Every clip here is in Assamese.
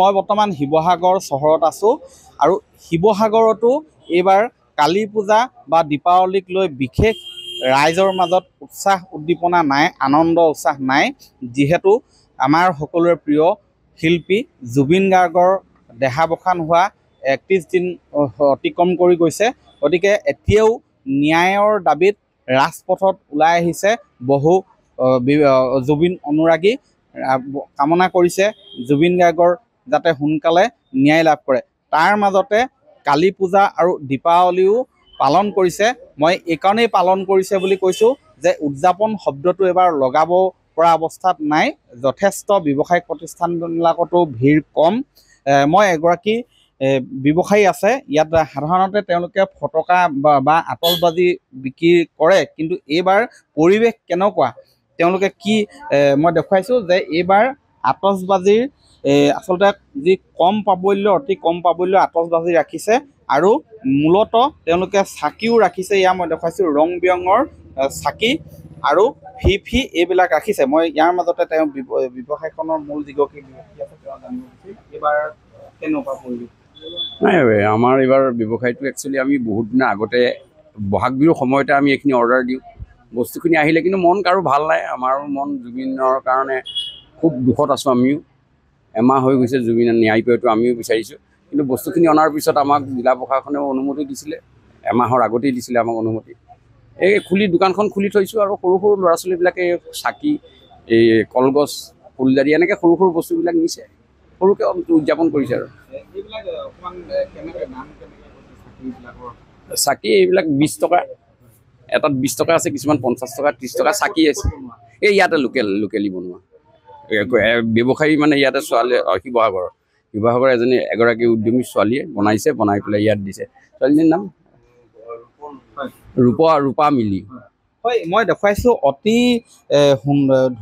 মই বৰ্তমান শিৱসাগৰ চহৰত আছোঁ আৰু শিৱসাগৰতো এইবাৰ কালী পূজা বা দীপাৱলীক লৈ বিশেষ ৰাইজৰ মাজত উৎসাহ উদ্দীপনা নাই, আনন্দ উৎসাহ নাই, যিহেতু আমাৰ সকলোৰে প্ৰিয় শিল্পী জুবিন গাৰ্গৰ দেহাৱসান হোৱা 31 দিন অতিক্ৰম কৰি গৈছে। গতিকে এতিয়াও ন্যায়ৰ দাবীত ৰাজপথত ওলাই আহিছে বহু জুবিন অনুৰাগী। কামনা কৰিছে জুবিন গাৰ্গৰ যাতে সোনকালে ন্যায় লাভ কৰে। তাৰ মাজতে কালী পূজা আৰু দীপাৱলীও পালন কৰিছে। মই এইকাৰণেই পালন কৰিছে বুলি কৈছোঁ যে উদযাপন শব্দটো এবাৰ লগাব পৰা অৱস্থাত নাই। যথেষ্ট ব্যৱসায়িক প্ৰতিষ্ঠানবিলাকতো ভিৰ কম। মই এগৰাকী ব্যৱসায়ী আছে ইয়াত, সাধাৰণতে তেওঁলোকে ফটকা বা আতচবাজি বিক্ৰী কৰে, কিন্তু এইবাৰ পৰিৱেশ কেনেকুৱা তেওঁলোকে কি মই দেখুৱাইছোঁ যে এইবাৰ আতচবাজিৰ আচলতে যি কম প্ৰাবল্য, অতি কম প্ৰাবল্য আতচবাজি ৰাখিছে আৰু মূলতঃ তেওঁলোকে চাকিও ৰাখিছে। ইয়াৰ মই দেখুৱাইছোঁ ৰং বিৰঙৰ চাকি আৰু ফি এইবিলাক ৰাখিছে। মই ইয়াৰ মাজতে তেওঁ ব্যৱসায়খনৰ মূল যিগৰাকী ব্যক্তি আছে তেওঁ জানিব বিচাৰিম এইবাৰ কেনেকুৱা পৰিৱেশ। নাই, আমাৰ এইবাৰ ব্যৱসায়টো একচুৱেলি আমি বহুত দিনৰ আগতে বহাগ বিহুৰ সময়তে আমি এইখিনি অৰ্ডাৰ দিওঁ, বস্তুখিনি আহিলে কিন্তু মন কাৰো ভাল নাই। আমাৰো মন জুবিনৰ কাৰণে খুব দুখত আছোঁ। আমিও এমাহ হৈ গৈছে জুবিনৰ ন্যায় পোৱাটো আমিও বিচাৰিছোঁ, কিন্তু বস্তুখিনি অনাৰ পিছত আমাক জিলা প্ৰশাসনেও অনুমতি দিছিলে, এমাহৰ আগতেই দিছিলে আমাক অনুমতি। এই দোকানখন খুলি থৈছোঁ আৰু সৰু সৰু ল'ৰা ছোৱালীবিলাকে চাকি, এই কলগছ, ফুলজাৰি এনেকৈ সৰু সৰু বস্তুবিলাক নিছে, সৰুকৈ উদযাপন কৰিছে। আৰু চাকি এইবিলাক 20 টকা, এটাত 20 টকা আছে, কিছুমান 50 টকা 30 টকা চাকি আছে। এই ইয়াতে লোকেলি বনোৱা ব্যৱসায়ী মানে ইয়াতে ছোৱালী শিৱসাগৰৰ এগৰাকী উদ্যমী ছোৱালীয়ে বনাইছে, বনাই পেলাই ইয়াত দিছে। ছোৱালীজনীৰ নাম ৰূপা মিলি। হয়, মই দেখুৱাইছোঁ অতি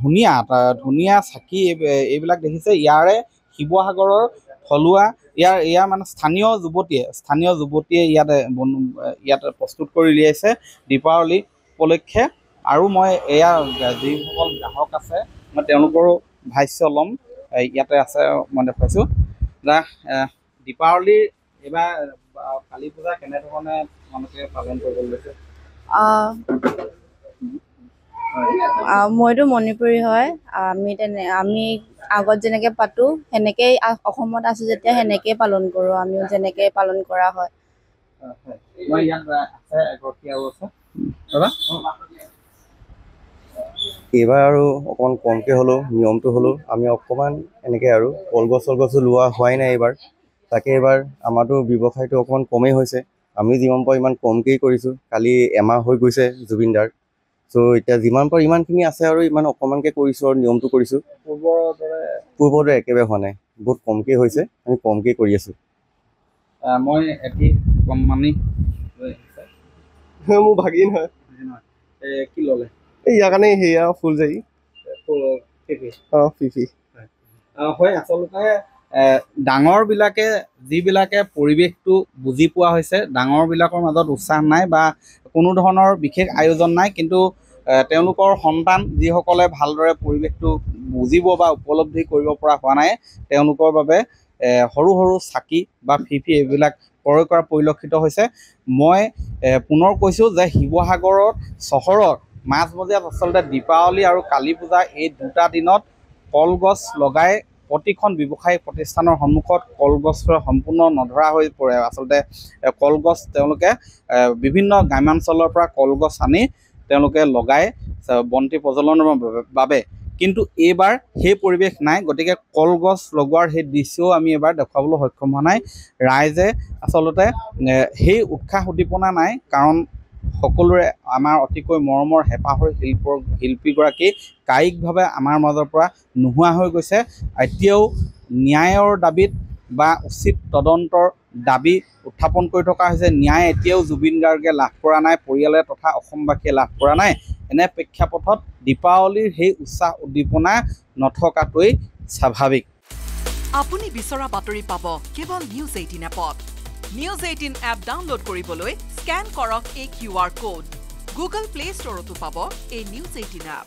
ধুনীয়া চাকি এইবিলাক দেখিছে। ইয়াৰে শিৱসাগৰৰ থলুৱা ইয়াৰ মানে স্থানীয় যুৱতীয়ে ইয়াতে প্ৰস্তুত কৰি উলিয়াইছে দীপাৱলী উপলক্ষে। আৰু মই এয়া যিসকল গ্ৰাহক আছে মই তেওঁলোকৰো ভাষ্য ল'ম, ইয়াতে আছে মই দেখুৱাইছোঁ। দীপাৱলীৰ এইবাৰ কালী পূজা কেনেধৰণে তোমালোকে পালন কৰিব লৈছে? মইতো মণিপুৰী হয়। আমি আগত যেনেকৈ পাতোঁ সেনেকেই অসমত আছোঁ যেতিয়া সেনেকেই পালন কৰোঁ, আমিও যেনেকৈ পালন কৰা হয়। মই ইয়াত আছে এগৰাকী আৰু আছে দাদা। এইবাৰ আৰু অকণমান কমকৈ হ'লেও নিয়মটো হ'লেও আমি অকণমান এনেকৈ আৰু কলগছো লোৱা হোৱাই নাই এইবাৰ। তাকে এইবাৰ আমাৰতো ব্যৱসায়টো অকণমান কমেই হৈছে, আমি যিমান পাৰোঁ ইমান কমকেই কৰিছোঁ। কালি এমাহ হৈ গৈছে জুবিন দাৰ, চ' এতিয়া যিমান পাৰোঁ ইমানখিনি আছে আৰু ইমান অকণমানকৈ কৰিছোঁ আৰু নিয়মটো কৰিছোঁ। পূৰ্বৰ দৰে একেবাৰে হোৱা নাই, বহুত কমকৈ হৈছে, আমি কমকৈ কৰি আছোঁ। মই এটি কম মানি মোৰ ভাগিন হয়। কি ল'লে? ইয়াৰ কাৰণে সেয়া ফুলজাৰি ফিফি হয়। আচলতে ডাঙৰবিলাকে যিবিলাকে পৰিৱেশটো বুজি পোৱা হৈছে, ডাঙৰবিলাকৰ মাজত উৎসাহ নাই বা কোনো ধৰণৰ বিশেষ আয়োজন নাই, কিন্তু তেওঁলোকৰ সন্তান যিসকলে ভালদৰে পৰিৱেশটো বুজিব বা উপলব্ধি কৰিব পৰা হোৱা নাই, তেওঁলোকৰ বাবে সৰু সৰু চাকি বা ফিফি এইবিলাক ক্ৰয় কৰা পৰিলক্ষিত হৈছে। মই পুনৰ কৈছোঁ যে শিৱসাগৰৰ চহৰত মাজমজিয়াত আচলতে দীপাৱলী আৰু কালী পূজা এই দুটা দিনত কলগছ লগাই প্ৰতিখন ব্যৱসায়িক প্ৰতিষ্ঠানৰ সন্মুখত কলগছৰ সম্পূৰ্ণ নধৰা হৈ পৰে। আচলতে কলগছ তেওঁলোকে বিভিন্ন গ্ৰাম্যাঞ্চলৰ পৰা কলগছ আনি তেওঁলোকে লগাই বন্তি প্ৰজ্বলনৰ বাবে, কিন্তু এইবাৰ সেই পৰিৱেশ নাই। গতিকে কলগছ লগোৱাৰ সেই দৃশ্যও আমি এইবাৰ দেখুৱাবলৈ সক্ষম হোৱা নাই। ৰাইজে আচলতে সেই উৎসাহ উদ্দীপনা নাই, কাৰণ সকলোৰে আমাৰ অতিকৈ মৰমৰ হেঁপাহৰ শিল্পীগৰাকী কায়িকভাৱে আমাৰ মাজৰ পৰা নোহোৱা হৈ গৈছে। এতিয়াও ন্যায়ৰ দাবীত বা উচিত তদন্তৰ দাবী উত্থাপন কৰি থকা হৈছে। ন্যায় এতিয়াও জুবিন গাৰ্গে লাভ কৰা নাই, পৰিয়ালে তথা অসমবাসীয়ে লাভ কৰা নাই। এনে প্ৰেক্ষাপটত দীপাৱলীৰ সেই উৎসাহ উদ্দীপনা নথকাটোৱেই স্বাভাৱিক। আপুনি বিচৰা বাতৰি পাব কেৱল নিউজ 18 এপত। নিউজ 18 এপ ডাউনলোড কৰিবলৈ স্কেন কৰক এই QR কোড। গুগল প্লে ষ্টৰতো পাব এই নিউজ 18 এপ।